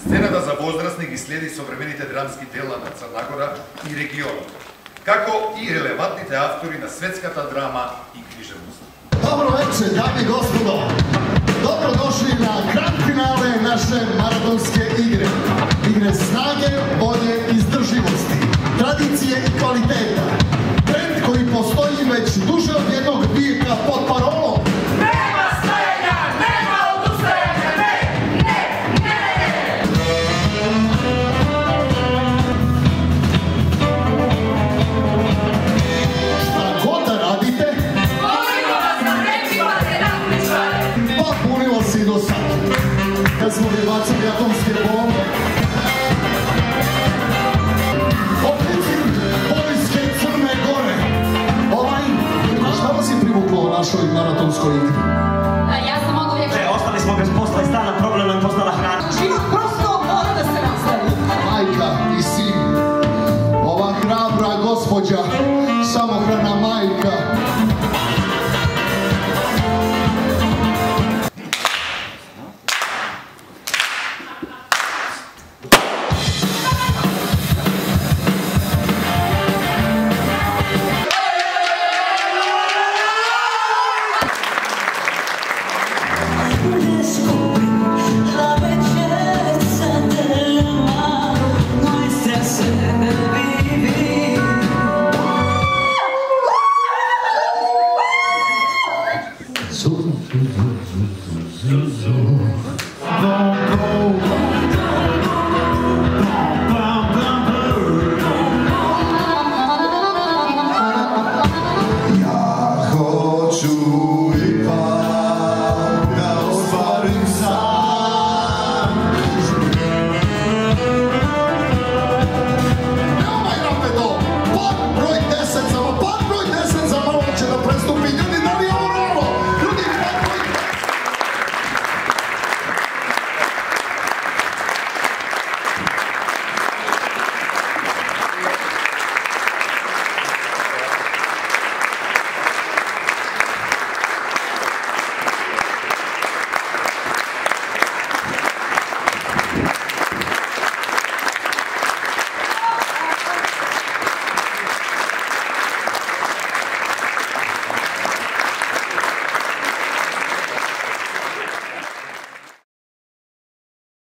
Сцената за возрастни ги следи современите драмски дела на Црна Гора и регионот, како и релевантните автори на светската драма и книжевност. Dobro večer, dame i gospodo. Dobrodošli na grand finale naše maratonske igre. Igre snage, volje i izdrživosti, tradicije i kvaliteta. Trend koji postoji već duže od jednog vijeka pod parolom Nema stajanja, nema odustajanja, ne, ne, ne, ne. Šta god da radite, Koliko vas na rekimate natmičare? pa punilo se i do sad. Kad smo mi bacali atomske bombe, oficir vojske Crne Gore. Šta vas je privuklo u našoj maratonskoj igri? Ja sam mogu uvijek... Ostali smo bez posla i stana problem nam postala hrana. Život prosto mora da se nastavi. Majka i sin, ova hrabra gospođa, samohrana majka,